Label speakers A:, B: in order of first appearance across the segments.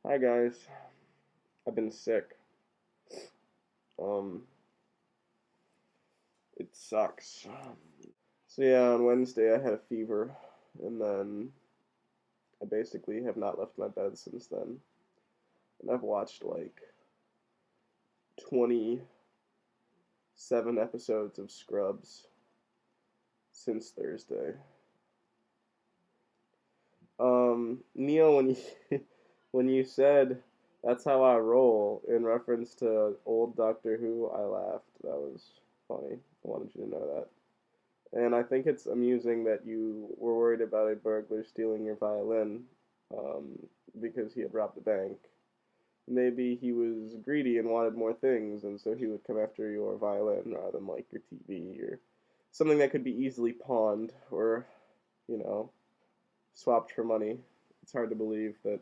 A: Hi guys, I've been sick. Um, it sucks. So yeah, on Wednesday I had a fever, and then I basically have not left my bed since then. And I've watched like 27 episodes of Scrubs since Thursday. Neil, when you when you said that's how I roll in reference to old Doctor Who, I laughed. That was funny. I wanted you to know that. And I think it's amusing that you were worried about a burglar stealing your violin um, because he had robbed a bank. Maybe he was greedy and wanted more things, and so he would come after your violin rather than like your TV or something that could be easily pawned or, you know, swapped for money. It's hard to believe that.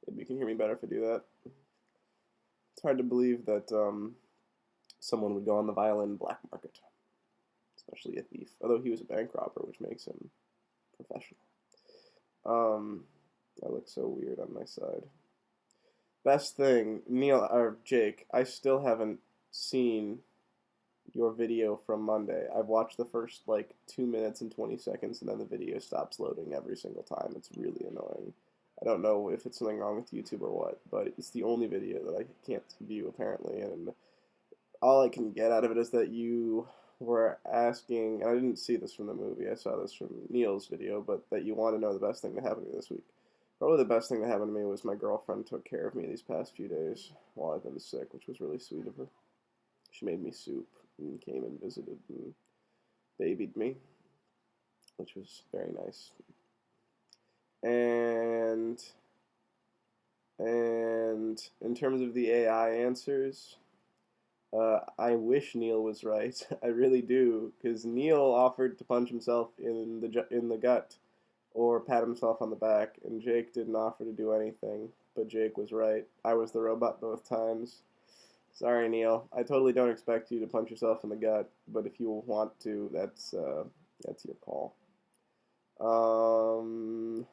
A: Maybe you can hear me better if I do that. It's hard to believe that someone would go on the violin black market, especially a thief. Although he was a bank robber, which makes him professional. Um, I look so weird on my side. Best thing, Neil or Jake, I still haven't seen your video from Monday. I've watched the first like 2 minutes and 20 seconds, and then the video stops loading every single time. It's really annoying. I don't know if it's something wrong with YouTube or what, but it's the only video that I can't view apparently, and all I can get out of it is that you were asking, and I didn't see this from the movie, I saw this from Neil's video, but that you want to know the best thing that happened to me this week. Probably the best thing that happened to me was my girlfriend took care of me these past few days while I've been sick, which was really sweet of her. She made me soup and came and visited and babied me, which was very nice. And in terms of the AI answers, I wish Neil was right. I really do, because Neil offered to punch himself in the gut or pat himself on the back, and Jake didn't offer to do anything. But Jake was right. I was the robot both times. Sorry, Neil. I totally don't expect you to punch yourself in the gut, but if you want to, that's your call. Um,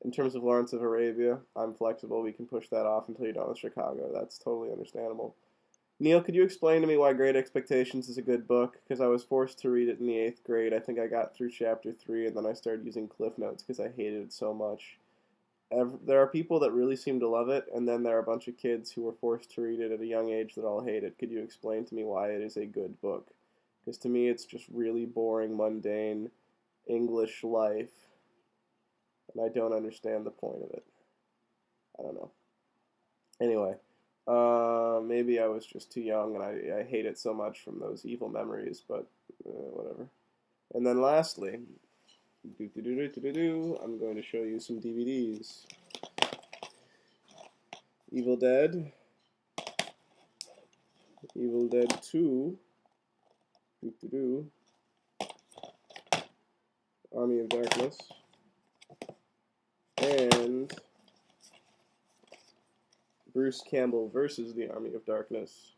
A: in terms of Lawrence of Arabia, I'm flexible. We can push that off until you're done with Chicago. That's totally understandable. Neil, could you explain to me why Great Expectations is a good book? Because I was forced to read it in the eighth grade. I think I got through chapter 3, and then I started using Cliff Notes because I hated it so much. There are people that really seem to love it, and then there are a bunch of kids who were forced to read it at a young age that all hate it. Could you explain to me why it is a good book? Because to me, it's just really boring, mundane English life, and I don't understand the point of it. I don't know. Anyway, maybe I was just too young and I hate it so much from those evil memories, but whatever. And then lastly, I'm going to show you some DVDs. Evil Dead, Evil Dead 2, Army of Darkness, and Bruce Campbell versus the Army of Darkness,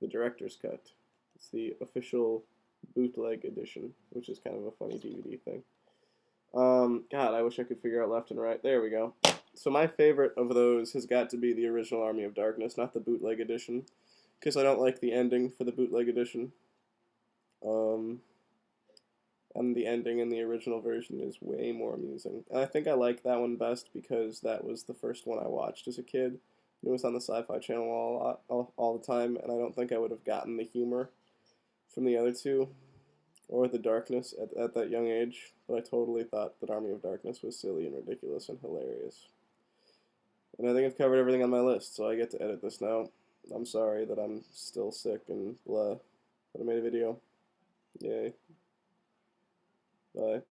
A: the director's cut. It's the official bootleg edition, which is kind of a funny DVD thing. God, I wish I could figure out left and right. There we go. So my favorite of those has got to be the original Army of Darkness, not the bootleg edition, because I don't like the ending for the bootleg edition. Um, and the ending in the original version is way more amusing. And I think I like that one best because that was the first one I watched as a kid. It was on the Sci-Fi Channel all the time, and I don't think I would have gotten the humor from the other two or the darkness at that young age, but I totally thought that Army of Darkness was silly and ridiculous and hilarious. And I think I've covered everything on my list, so I get to edit this now. I'm sorry that I'm still sick and blah, but I made a video. Yay. Bye.